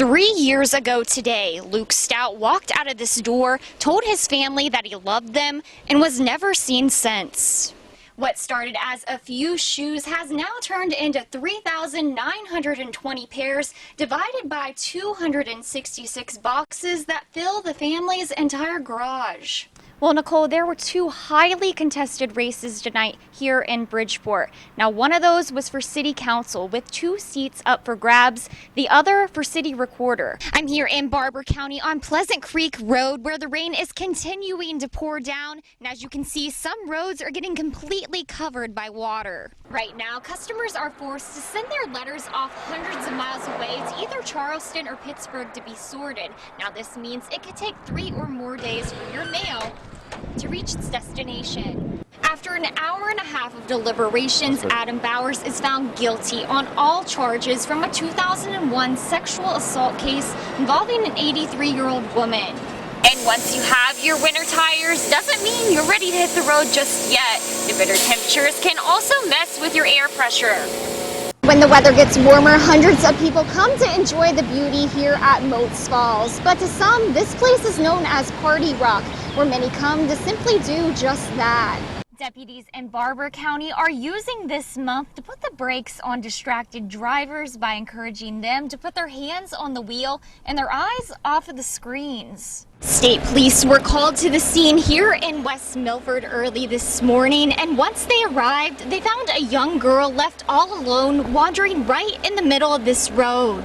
3 years ago today, Luke Stout walked out of this door, told his family that he loved them, and was never seen since. What started as a few shoes has now turned into 3,920 pairs, divided by 266 boxes that fill the family's entire garage. Well, Nicole, there were two highly contested races tonight here in Bridgeport. Now, one of those was for City Council with 2 seats up for grabs, the other for City Recorder. I'm here in Barber County on Pleasant Creek Road where the rain is continuing to pour down. And as you can see, some roads are getting completely covered by water. Right now, customers are forced to send their letters off hundreds of miles away to either Charleston or Pittsburgh to be sorted. Now, this means it could take 3 or more days for your mail to reach its destination. After an hour and a half of deliberations, Adam Bowers is found guilty on all charges from a 2001 sexual assault case involving an 83-year-old woman. And once you have your winter tires, doesn't mean you're ready to hit the road just yet. The bitter temperatures can also mess with your air pressure. When the weather gets warmer, hundreds of people come to enjoy the beauty here at Moats Falls. But to some, this place is known as Party Rock, where many come to simply do just that. Deputies in Barber County are using this month to put the brakes on distracted drivers by encouraging them to put their hands on the wheel and their eyes off of the screens. State police were called to the scene here in West Milford early this morning, and once they arrived, they found a young girl left all alone wandering right in the middle of this road.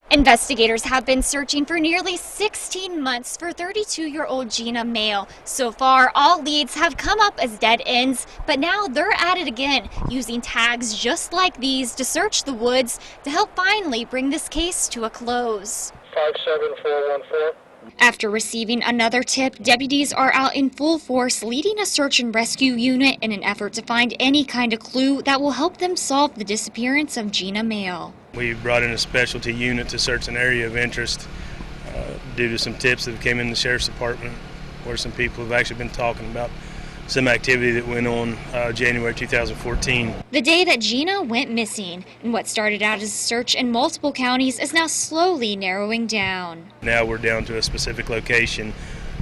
Investigators have been searching for nearly 16 months for 32-year-old Gina Mail. So far, all leads have come up as dead ends, but now they're at it again, using tags just like these to search the woods to help finally bring this case to a close. 57414. After receiving another tip, deputies are out in full force leading a search and rescue unit in an effort to find any kind of clue that will help them solve the disappearance of Gina Mail. We brought in a specialty unit to search an area of interest due to some tips that came in the Sheriff's Department where some people have actually been talking about some activity that went on January 2014. The day that Gina went missing, and what started out as a search in multiple counties is now slowly narrowing down. Now we're down to a specific location.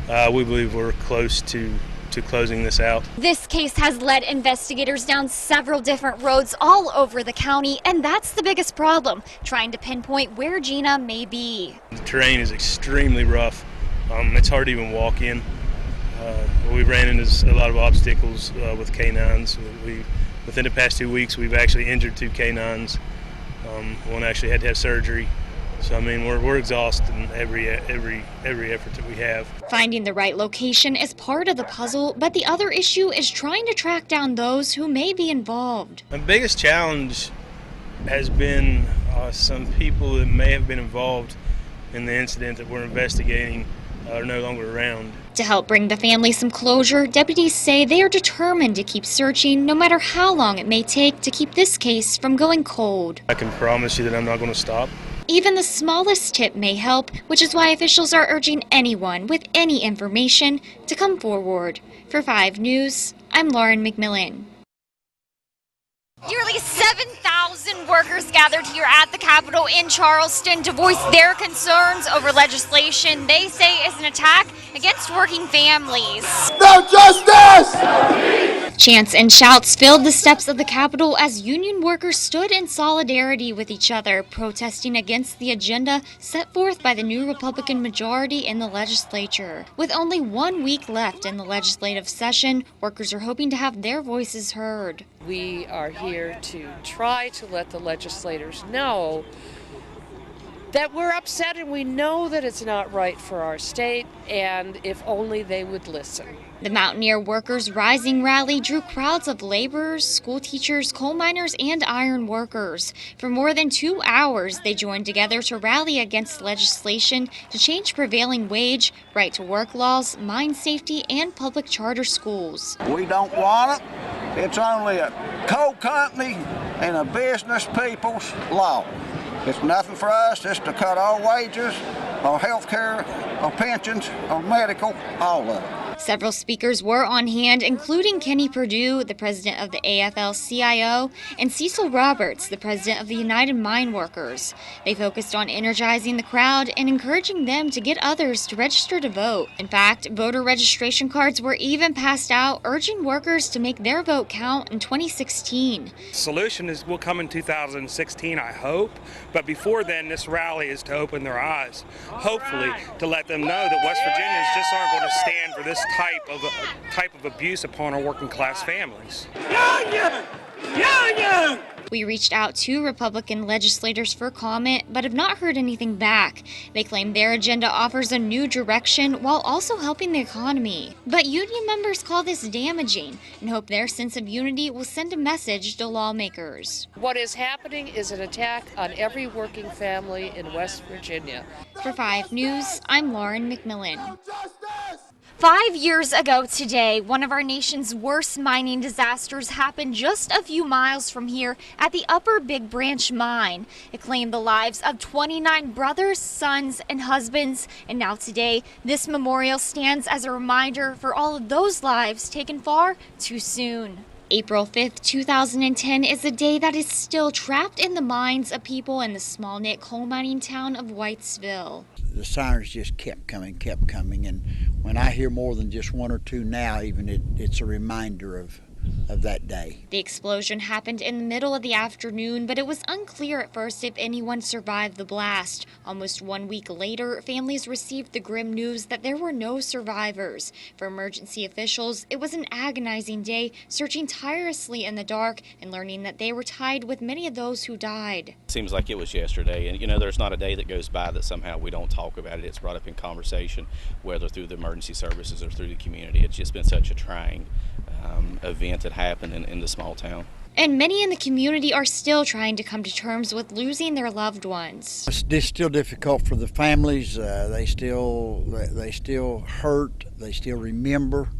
We believe we're close to closing this out. This case has led investigators down several different roads all over the county, and that's the biggest problem, trying to pinpoint where Gina may be. The terrain is extremely rough. It's hard to even walk in. We ran into a lot of obstacles with canines. Within the past 2 weeks, we've actually injured 2 canines. One actually had to have surgery. So I mean, we're exhausted in every effort that we have. Finding the right location is part of the puzzle, but the other issue is trying to track down those who may be involved. The biggest challenge has been some people that may have been involved in the incident that we're investigating are no longer around. To help bring the family some closure, deputies say they are determined to keep searching no matter how long it may take to keep this case from going cold. I can promise you that I'm not going to stop. Even the smallest tip may help, which is why officials are urging anyone with any information to come forward. For 5 News, I'm Lauren McMillen. Nearly 7,000 workers gathered here at the Capitol in Charleston to voice their concerns over legislation they say is an attack against working families. No justice! Chants and shouts filled the steps of the Capitol as union workers stood in solidarity with each other, protesting against the agenda set forth by the new Republican majority in the legislature. With only 1 week left in the legislative session, workers are hoping to have their voices heard. We are here to try to let the legislators know that we're upset and we know that it's not right for our state, and if only they would listen. The Mountaineer Workers Rising rally drew crowds of laborers, school teachers, coal miners, and iron workers. For more than 2 hours, they joined together to rally against legislation to change prevailing wage, right-to-work laws, mine safety, and public charter schools. We don't want it. It's only a coal company and a business people's law. It's nothing for us. It's to cut our wages, our health care, our pensions, our medical, all of it. Several speakers were on hand, including Kenny Perdue, the president of the AFL-CIO, and Cecil Roberts, the president of the United Mine Workers. They focused on energizing the crowd and encouraging them to get others to register to vote. In fact, voter registration cards were even passed out, urging workers to make their vote count in 2016. Solution will come in 2016, I hope, but before then, this rally is to open their eyes, hopefully to let them know that West Virginians just aren't going to stand for this type of abuse upon our working class families. We reached out to Republican legislators for comment, but have not heard anything back. They claim their agenda offers a new direction while also helping the economy. But union members call this damaging and hope their sense of unity will send a message to lawmakers. What is happening is an attack on every working family in West Virginia. For 5 News, I'm Lauren McMillen. 5 years ago today, one of our nation's worst mining disasters happened just a few miles from here at the Upper Big Branch mine. It claimed the lives of 29 brothers, sons, and husbands. And now today, this memorial stands as a reminder for all of those lives taken far too soon. April 5th, 2010 is a day that is still trapped in the minds of people in the small-knit coal mining town of Whitesville. The sirens just kept coming, and when I hear more than just one or two now, even it's a reminder of that day. The explosion happened in the middle of the afternoon, but it was unclear at first if anyone survived the blast. Almost 1 week later, families received the grim news that there were no survivors. For emergency officials, it was an agonizing day, searching tirelessly in the dark and learning that they were tied with many of those who died. Seems like it was yesterday, and there's not a day that goes by that somehow we don't talk about it. It's brought up in conversation, whether through the emergency services or through the community. It's just been such a trying event that happened in the small town. And many in the community are still trying to come to terms with losing their loved ones. It's still difficult for the families. They still hurt. They still remember.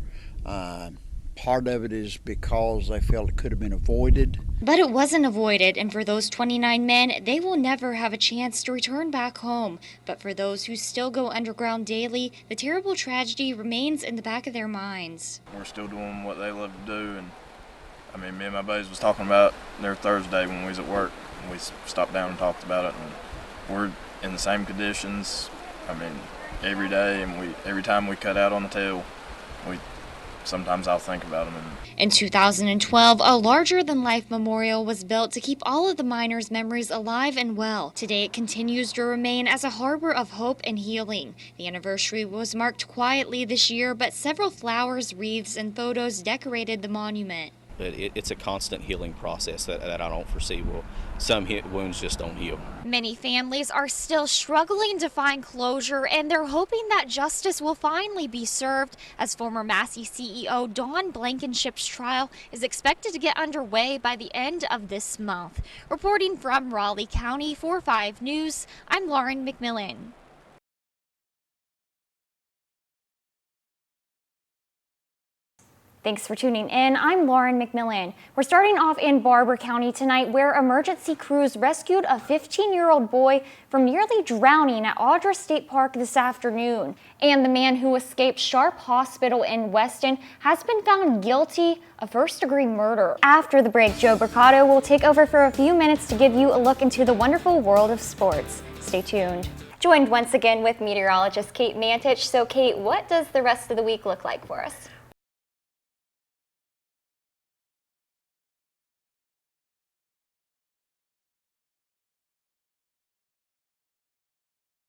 Part of it is because they felt it could have been avoided. But it wasn't avoided, and for those 29 men, they will never have a chance to return back home. But for those who still go underground daily, the terrible tragedy remains in the back of their minds. We're still doing what they love to do, and I mean, me and my buddies was talking about there Thursday when we was at work, and we stopped down and talked about it, and we're in the same conditions, I mean, every day, and every time we cut out on the tail, sometimes I'll think about them. In 2012, a larger-than-life memorial was built to keep all of the miners' memories alive and well. Today, it continues to remain as a harbor of hope and healing. The anniversary was marked quietly this year, but several flowers, wreaths, and photos decorated the monument. But it's a constant healing process that I don't foresee. Some wounds just don't heal. Many families are still struggling to find closure, and they're hoping that justice will finally be served, as former Massey CEO Don Blankenship's trial is expected to get underway by the end of this month. Reporting from Raleigh County for 5 News, I'm Lauren McMillen. Thanks for tuning in. I'm Lauren McMillen. We're starting off in Barber County tonight, where emergency crews rescued a 15-year-old boy from nearly drowning at Audra State Park this afternoon. And the man who escaped Sharp Hospital in Weston has been found guilty of first-degree murder. After the break, Joe Mercado will take over for a few minutes to give you a look into the wonderful world of sports. Stay tuned. Joined once again with meteorologist Kate Mantich. So Kate, what does the rest of the week look like for us?